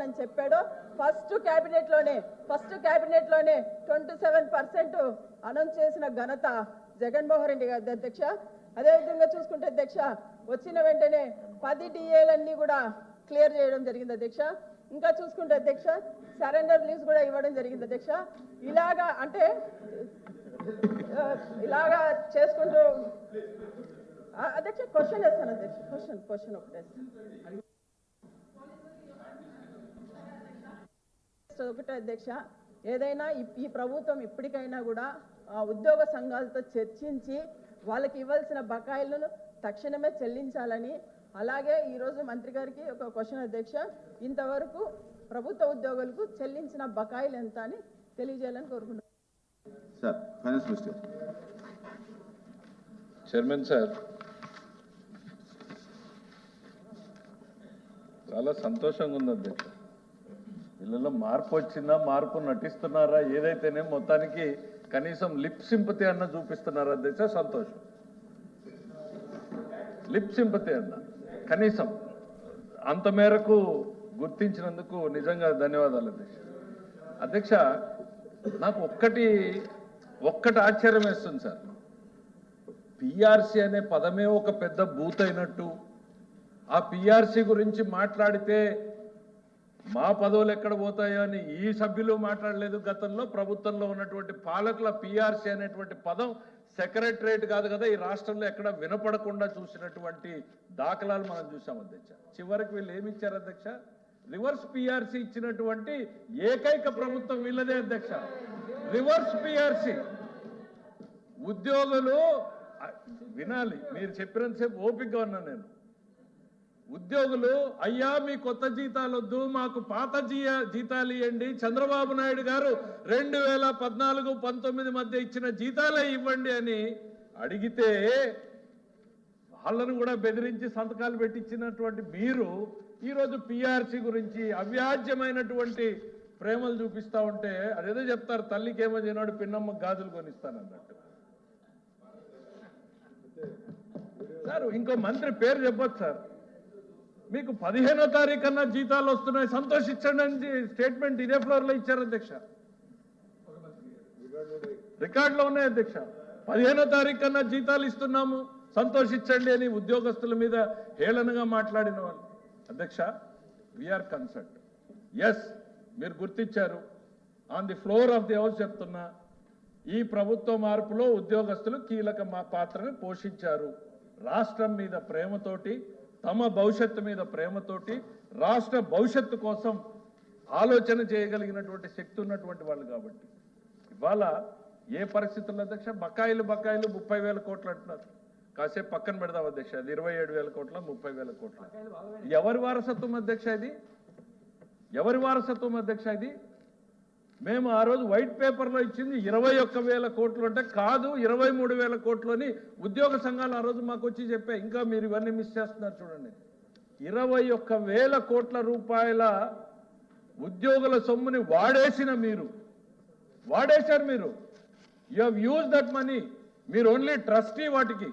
చేస్తానని చెప్పాడో first cabinet లోనే 27% అనౌన్స్ చేసిన ఘనత జగన్మోహన్ రెడ్డి గారి అధ్యక్ష. అదేవిధంగా చూసుకుంటే అధ్యక్ష వచ్చిన వెంటనే 10 DAలన్నీ కూడా క్లియర్ చేయడం జరిగింది అధ్యక్ష. ఇంకా చూసుకుంటే అధ్యక్ష సరెండర్ లీవ్స్ కూడా ఇవ్వడం జరిగింది అధ్యక్ష. ఇలాగా చేసుకుంటూ అధ్యక్ష క్వశ్చన్ వేస్తాను అధ్యక్ష. క్వశ్చన్ ఒకటే అధ్యక్ష, ఏదైనా ఈ ప్రభుత్వం ఇప్పటికైనా కూడా ఉద్యోగ సంఘాలతో చర్చించి వాళ్ళకి ఇవ్వాల్సిన బకాయిలను తక్షణమే చెల్లించాలని, అలాగే ఈరోజు మంత్రి గారికి ఒక క్వశ్చన్ అధ్యక్ష, ఇంతవరకు ప్రభుత్వ ఉద్యోగులకు చెల్లించిన బకాయిలు ఎంత అని తెలియజేయాలని కోరుకుంటున్నాను. Sir finance minister. Chairman sir, చాలా సంతోషంగా ఉంది అధ్యక్ష. వీళ్ళలో మార్పు వచ్చిందా, మార్పు నటిస్తున్నారా, ఏదైతేనే మొత్తానికి కనీసం లిప్ సింపతి అన్న చూపిస్తున్నారు అధ్యక్ష. సంతోషం. లిప్ సింపతి అన్న కనీసం అంత మేరకు గుర్తించినందుకు నిజంగా ధన్యవాదాలు అధ్యక్ష. అధ్యక్ష నాకు ఒక్కటి ఆశ్చర్యం వేస్తుంది సార్. పిఆర్సీ అనే పదమే ఒక పెద్ద బూత్ అయినట్టు, ఆ పిఆర్సీ గురించి మాట్లాడితే మా పదవులు ఎక్కడ పోతాయో అని ఈ సభ్యులు మాట్లాడలేదు. గతంలో ప్రభుత్వంలో ఉన్నటువంటి పాలకుల పిఆర్సీ అనేటువంటి పదం సెక్రటరేట్ కాదు కదా ఈ రాష్ట్రంలో ఎక్కడ వినపడకుండా చూసినటువంటి దాఖలాలు మనం చూసాం అధ్యక్ష. చివరికి వీళ్ళు ఏమి ఇచ్చారు అధ్యక్ష? రివర్స్ పిఆర్సీ ఇచ్చినటువంటి ఏకైక ప్రభుత్వం వీళ్ళదే అధ్యక్ష. Reverse PRC. ఉద్యోగులు వినాలి, మీరు చెప్పినంతసేపు ఓపికగా ఉన్నా నేను. ఉద్యోగులు అయ్యా మీ కొత్త జీతాలు వద్దు, మాకు పాత జీతాలు ఇవ్వండి, చంద్రబాబు నాయుడు గారు 2014-19 మధ్య ఇచ్చిన జీతాలే ఇవ్వండి అని అడిగితే వాళ్ళను కూడా బెదిరించి సంతకాలు పెట్టించినటువంటి మీరు ఈరోజు పిఆర్సీ గురించి అవ్యాజ్యమైనటువంటి ప్రేమలు చూపిస్తా ఉంటే అదేదో చెప్తారు, తల్లికి ఏమో చేయనాడు పిన్నమ్మ గాజులు కొనిస్తానన్నట్టు. సార్ ఇంకో మంత్రి పేరు చెప్పొచ్చు సార్. మీకు 15వ తారీఖు అన్న జీతాలు వస్తున్నాయి, సంతోషించండి అని స్టేట్మెంట్ ఇదే ఫ్లోర్ లో ఇచ్చారు అధ్యక్ష. రికార్డులో ఉన్నాయి అధ్యక్ష. 15వ తారీఖు అన్న జీతాలు ఇస్తున్నాము, సంతోషించండి అని ఉద్యోగస్తుల మీద హేళనగా మాట్లాడిన వాళ్ళు. అధ్యక్ష వీఆర్ కన్సర్న్డ్. ఎస్, మీరు గుర్తించారు. On the floor of the house చెప్తున్నా, ఈ ప్రభుత్వ మార్పులో ఉద్యోగస్తులు కీలక పాత్రను పోషించారు. రాష్ట్రం మీద ప్రేమతోటి, తమ భవిష్యత్తు మీద ప్రేమతోటి, రాష్ట్ర భవిష్యత్తు కోసం ఆలోచన చేయగలిగినటువంటి శక్తి ఉన్నటువంటి వాళ్ళు కాబట్టి ఇవాళ ఏ పరిస్థితుల్లో అధ్యక్ష బకాయిలు 30,000 కోట్లు అంటున్నారు. కాసేపు పక్కన పెడదాం అధ్యక్ష. అది 27,000 కోట్ల 30,000 కోట్ల ఎవరి వారసత్వం అధ్యక్ష? ఇది ఎవరి వారసత్వం అధ్యక్ష? ఇది మేము ఆ రోజు వైట్ పేపర్లో ఇచ్చింది 21,000 కోట్లు అంటే కాదు 23,000 కోట్లు అని ఉద్యోగ సంఘాలు ఆ రోజు మాకు వచ్చి చెప్పాయి. ఇంకా మీరు ఇవన్నీ మిస్ చేస్తున్నారు చూడండి. 21,000 కోట్ల రూపాయల ఉద్యోగుల సొమ్ముని వాడేశారు మీరు. You have use that money. మీరు ఓన్లీ ట్రస్టీ. వాటికి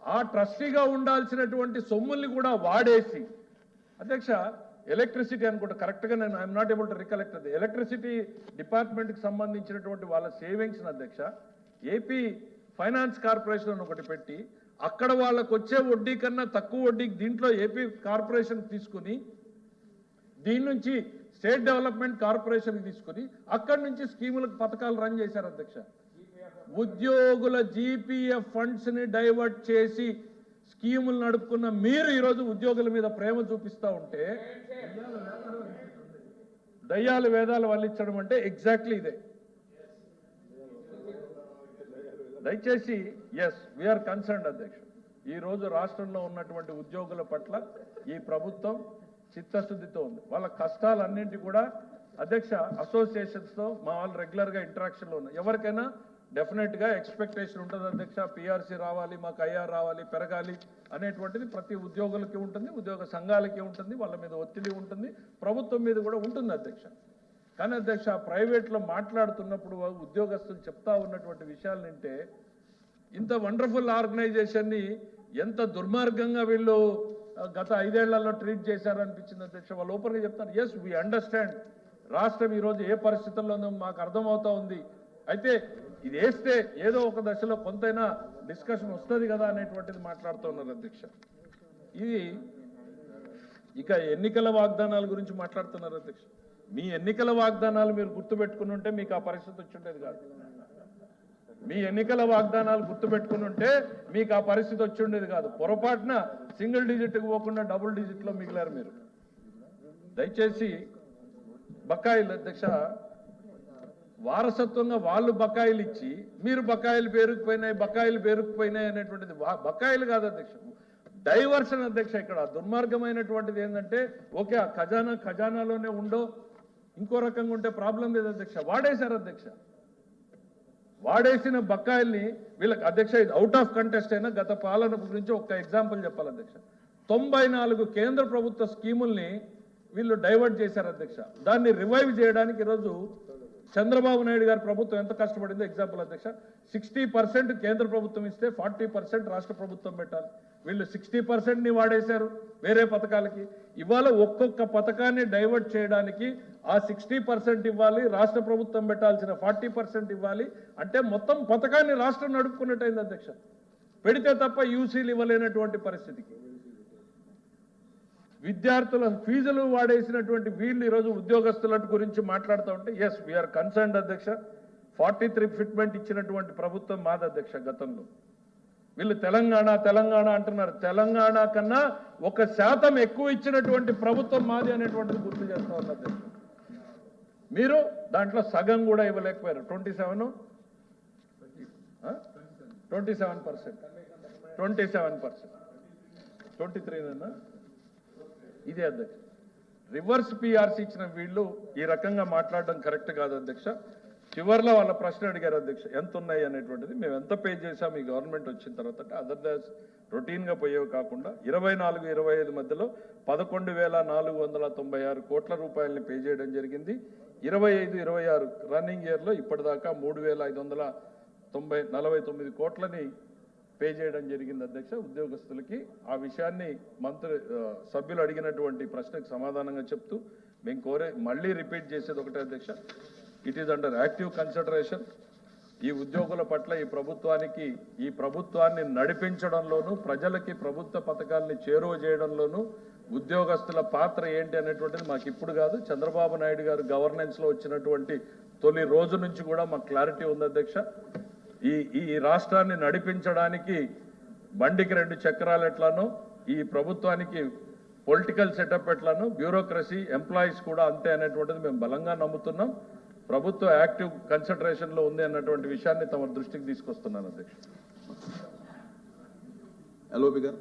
ఆ ట్రస్టీగా ఉండాల్సినటువంటి సొమ్ముల్ని కూడా వాడేసి అధ్యక్ష ఎలక్ట్రిసిటీ అనుకుంటా కరెక్ట్గా, నేను I'm not able to recollect అది. ఎలక్ట్రిసిటీ డిపార్ట్మెంట్కి సంబంధించినటువంటి వాళ్ళ సేవింగ్స్ అధ్యక్ష ఏపీ ఫైనాన్స్ కార్పొరేషన్ ఒకటి పెట్టి అక్కడ వాళ్ళకు వచ్చే వడ్డీ కన్నా తక్కువ వడ్డీకి దీంట్లో ఏపీ కార్పొరేషన్ తీసుకుని దీని నుంచి స్టేట్ డెవలప్మెంట్ కార్పొరేషన్ తీసుకుని అక్కడి నుంచి స్కీములకు పథకాలు రన్ చేశారు అధ్యక్ష. ఉద్యోగుల జీపీఎఫ్ ఫండ్స్ ని డైవర్ట్ చేసి స్కీములు నడుపుకున్న మీరు ఈరోజు ఉద్యోగుల మీద ప్రేమ చూపిస్తూ ఉంటే దయ్యాలు వేదాలు వల్లించడం అంటే ఎగ్జాక్ట్లీ ఇదే. దయచేసి ఎస్ వీఆర్ కన్సర్న్డ్ అధ్యక్ష. ఈ రోజు రాష్ట్రంలో ఉన్నటువంటి ఉద్యోగుల పట్ల ఈ ప్రభుత్వం చిత్తశుద్ధితో ఉంది. వాళ్ళ కష్టాలన్నింటి కూడా అధ్యక్ష అసోసియేషన్స్తో మా వాళ్ళు రెగ్యులర్గా ఇంటరాక్షన్లో ఉన్నాయి. ఎవరికైనా డెఫినెట్గా ఎక్స్పెక్టేషన్ ఉంటుంది అధ్యక్ష. పిఆర్సీ రావాలి, మాకు ఐఆర్ రావాలి, పెరగాలి అనేటువంటిది ప్రతి ఉద్యోగులకి ఉంటుంది, ఉద్యోగ సంఘాలకి ఉంటుంది, వాళ్ళ మీద ఒత్తిడి ఉంటుంది, ప్రభుత్వం మీద కూడా ఉంటుంది అధ్యక్ష. కానీ అధ్యక్ష ప్రైవేట్లో మాట్లాడుతున్నప్పుడు ఉద్యోగస్తులు చెప్తా ఉన్నటువంటి విషయాలు వింటే ఇంత వండర్ఫుల్ ఆర్గనైజేషన్ని ఎంత దుర్మార్గంగా వీళ్ళు గత 5 ఏళ్లలో ట్రీట్ చేశారనిపించింది అధ్యక్ష. వాళ్ళు ఓపెన్గా చెప్తారు, ఎస్ వీ అండర్స్టాండ్, రాష్ట్రం ఈరోజు ఏ పరిస్థితుల్లో ఉందో మాకు అర్థమవుతా ఉంది, అయితే ఇది వేస్తే ఏదో ఒక దశలో కొంతైనా డిస్కషన్ వస్తుంది కదా అనేటువంటిది మాట్లాడుతూ ఉన్నారు అధ్యక్ష. ఇది ఇక ఎన్నికల వాగ్దానాల గురించి మాట్లాడుతున్నారు అధ్యక్ష. మీ ఎన్నికల వాగ్దానాలు మీరు గుర్తుపెట్టుకుని ఉంటే మీకు ఆ పరిస్థితి వచ్చి ఉండేది కాదు. మీ ఎన్నికల వాగ్దానాలు గుర్తుపెట్టుకుని ఉంటే మీకు ఆ పరిస్థితి వచ్చి ఉండేది కాదు. పొరపాటున సింగిల్ డిజిట్కి పోకుండా డబుల్ డిజిట్లో మిగిలారు మీరు. దయచేసి బకాయిలు అధ్యక్ష, వారసత్వంగా వాళ్ళు బకాయిలు ఇచ్చి మీరు బకాయిలు పేరుకుపోయినాయి అనేటువంటిది బకాయిలు కాదు అధ్యక్ష, డైవర్షన్ అధ్యక్ష. ఇక్కడ దుర్మార్గమైనటువంటిది ఏంటంటే, ఓకే ఆ ఖజానాలోనే ఉండో ఇంకో రకంగా ఉంటే ప్రాబ్లం లేదు అధ్యక్ష. వాడేశారు అధ్యక్ష. వాడేసిన బకాయిల్ని వీళ్ళకి అధ్యక్ష, ఇది అవుట్ ఆఫ్ కంటెస్ట్ అయినా గత పాలన గురించి ఒక ఎగ్జాంపుల్ చెప్పాలి అధ్యక్ష. 94 కేంద్ర ప్రభుత్వ స్కీముల్ని వీళ్ళు డైవర్ట్ చేశారు అధ్యక్ష. దాన్ని రివైవ్ చేయడానికి ఈరోజు చంద్రబాబు నాయుడు గారి ప్రభుత్వం ఎంత కష్టపడిందో ఎగ్జాంపుల్ అధ్యక్ష. 60% కేంద్ర ప్రభుత్వం ఇస్తే 40% రాష్ట్ర ప్రభుత్వం పెట్టాలి. వీళ్ళు 60%ని వాడేశారు వేరే పథకాలకి. ఇవాళ ఒక్కొక్క పథకాన్ని డైవర్ట్ చేయడానికి ఆ 60% ఇవ్వాలి, రాష్ట్ర ప్రభుత్వం పెట్టాల్సిన 40% ఇవ్వాలి. అంటే మొత్తం పథకాన్ని రాష్ట్రం నడుపుకున్నట్టయింది అధ్యక్ష. పెడితే తప్ప యూసీలు ఇవ్వలేనటువంటి పరిస్థితికి విద్యార్థుల ఫీజులు వాడేసినటువంటి వీళ్ళు ఈరోజు ఉద్యోగస్తుల గురించి మాట్లాడుతూ ఉంటే ఎస్ వీఆర్ కన్సర్న్డ్ అధ్యక్ష. 43 ఫిట్మెంట్ ఇచ్చినటువంటి ప్రభుత్వం మాది అధ్యక్ష గతంలో. వీళ్ళు తెలంగాణ అంటున్నారు. తెలంగాణ కన్నా 1% ఎక్కువ ఇచ్చినటువంటి ప్రభుత్వం మాది అనేటువంటిది గుర్తు చేస్తా ఉన్నారు అధ్యక్ష. మీరు దాంట్లో సగం కూడా ఇవ్వలేకపోయారు. 27%, 23 ఇదే అధ్యక్ష. రివర్స్ పిఆర్సీ ఇచ్చిన వీళ్ళు ఈ రకంగా మాట్లాడడం కరెక్ట్ కాదు అధ్యక్ష. చివరిలో వాళ్ళ ప్రశ్న అడిగారు అధ్యక్ష, ఎంత ఉన్నాయి అనేటువంటిది. మేము ఎంత పే చేసాం ఈ గవర్నమెంట్ వచ్చిన తర్వాత అంటే అదర్ దాస్ రొటీన్గా పోయేవి కాకుండా 24-25 మధ్యలో 11,496 కోట్ల రూపాయలని పే చేయడం జరిగింది. 25-26 రన్నింగ్ ఇయర్లో ఇప్పటిదాకా 3,549 కోట్లని పే చేయడం జరిగింది అధ్యక్ష ఉద్యోగస్తులకి. ఆ విషయాన్ని సభ్యులు అడిగినటువంటి ప్రశ్నకు సమాధానంగా చెప్తూ మేము మళ్ళీ రిపీట్ చేసేది ఒకటే అధ్యక్ష, it is under active consideration. ఈ ఉద్యోగుల పట్ల ఈ ప్రభుత్వాన్ని నడిపించడంలోనూ ప్రజలకి ప్రభుత్వ పథకాలని చేరువ చేయడంలోనూ ఉద్యోగస్తుల పాత్ర ఏంటి అనేటువంటిది మాకు ఇప్పుడు కాదు, చంద్రబాబు నాయుడు గారు గవర్నెన్స్లో వచ్చినటువంటి తొలి రోజు నుంచి కూడా మాకు క్లారిటీ ఉంది అధ్యక్ష. ఈ రాష్ట్రాన్ని నడిపించడానికి బండికి 2 చక్రాలు ఎట్లానో ఈ ప్రభుత్వానికి పొలిటికల్ సెటప్ ఎట్లానో బ్యూరోక్రసీ ఎంప్లాయీస్ కూడా అంతే అనేటువంటిది మేము బలంగా నమ్ముతున్నాం. ప్రభుత్వ యాక్టివ్ కన్సిడరేషన్లో ఉంది అన్నటువంటి విషయాన్ని తమ దృష్టికి తీసుకొస్తున్నాను అధ్యక్ష. ఎల్ఓపి గారు.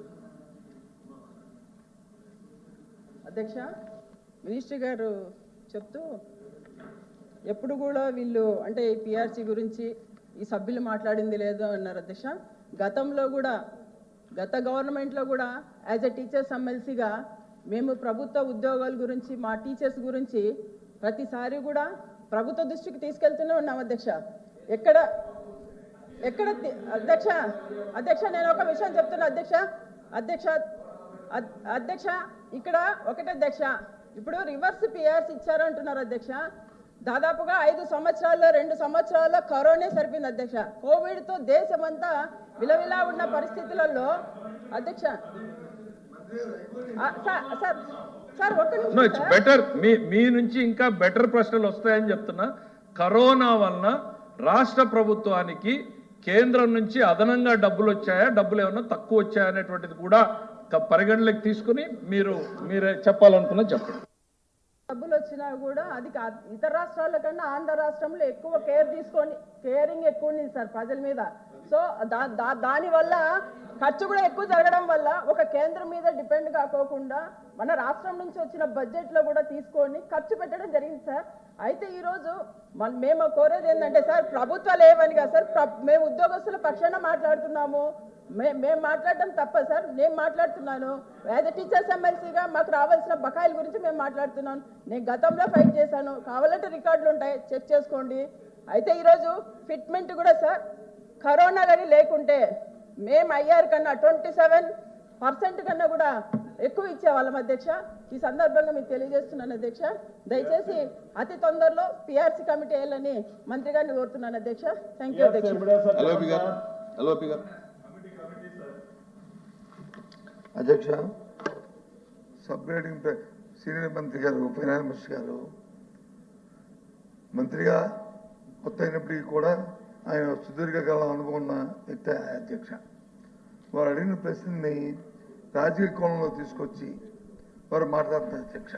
అధ్యక్ష, మినిస్టర్ గారు చెప్తూ ఎప్పుడు కూడా వీళ్ళు అంటే ఈ పిఆర్సీ గురించి ఈ సభ్యులు మాట్లాడింది లేదు అన్నారు అధ్యక్ష. గతంలో కూడా గత గవర్నమెంట్లో కూడా యాజ్ ఎ టీచర్స్ ఎమ్మెల్సీగా మేము ప్రభుత్వ ఉద్యోగాల గురించి మా టీచర్స్ గురించి ప్రతిసారి కూడా ప్రభుత్వ దృష్టికి తీసుకెళ్తూనే ఉన్నాం అధ్యక్ష. ఎక్కడ అధ్యక్ష నేను ఒక విషయం చెప్తున్నా అధ్యక్ష ఇక్కడ ఒకటే అధ్యక్ష, ఇప్పుడు రివర్స్ పిఆర్సీ ఇచ్చారు అంటున్నారు అధ్యక్ష. దాదాపుగా 5 సంవత్సరాల్లో 2 సంవత్సరాల్లో కరోనా సరిపోయింది అధ్యక్ష. కోవిడ్తో దేశమంతా విలవిలా ఉన్న పరిస్థితులలో అధ్యక్ష సార్ ఒక్క నిమిషం బెటర్ మీ నుంచి ఇంకా బెటర్ ప్రశ్నలు వస్తాయని చెప్తున్నా. కరోనా వలన రాష్ట్ర ప్రభుత్వానికి కేంద్రం నుంచి అదనంగా డబ్బులు వచ్చాయా, డబ్బులు ఏమన్నా తక్కువ వచ్చాయా అనేటువంటిది కూడా పరిగణలోకి తీసుకుని మీరే చెప్పాలనుకున్నా చెప్పండి. డబ్బులు వచ్చినా కూడా అది ఇతర రాష్ట్రాల కన్నా ఆంధ్ర రాష్ట్రంలో ఎక్కువ కేరింగ్ ఎక్కువ ఉంది సార్ ప్రజల మీద. సో దానివల్ల ఖర్చు కూడా ఎక్కువ జరగడం వల్ల ఒక కేంద్రం మీద డిపెండ్ కాకోకుండా మన రాష్ట్రం నుంచి వచ్చిన బడ్జెట్లో కూడా తీసుకొని ఖర్చు పెట్టడం జరిగింది సార్. అయితే ఈరోజు మేము కోరేది ఏంటంటే సార్, ప్రభుత్వాలు ఏమని కాదు సార్, మేము ఉద్యోగస్తుల పక్షాన మాట్లాడుతున్నాము. మేము మాట్లాడడం తప్ప సార్, నేను మాట్లాడుతున్నాను యాజ్ ఎ టీచర్స్ ఎమ్మెల్సీగా మాకు రావాల్సిన బకాయిల గురించి మేము మాట్లాడుతున్నాను. నేను గతంలో ఫైట్ చేశాను, కావాలంటే రికార్డులు ఉంటాయి చెక్ చేసుకోండి. అయితే ఈరోజు ఫిట్మెంట్ కూడా సార్ కరోనా కానీ లేకుంటే మేము ఐఆర్ కన్నా 27% కన్నా కూడా ఎక్కువ ఇచ్చేవాళ్ళం అధ్యక్ష. ఈ సందర్భంగా మీకు తెలియజేస్తున్నాను అధ్యక్ష, దయచేసి అతి తొందరలో పిఆర్సీ కమిటీ వేయాలని మంత్రి గారిని కోరుతున్నాను అధ్యక్ష. థ్యాంక్ యూ అధ్యక్ష. ఎల్ఓపి గారు, ఎల్ఓపి గారు. అధ్యక్ష, సబ్ గ్రేడింగ్ సీనియర్ మంత్రి గారు, ఫైనాన్స్ మినిస్టర్ గారు మంత్రిగా కొత్త అయినప్పటికీ కూడా ఆయన సుదీర్ఘకాలం అనుభవం ఉన్న వ్యక్తి అధ్యక్ష. వారు అడిగిన ప్రశ్నని రాజకీయ కోణంలో తీసుకొచ్చి వారు మాట్లాడుతున్నారు అధ్యక్ష.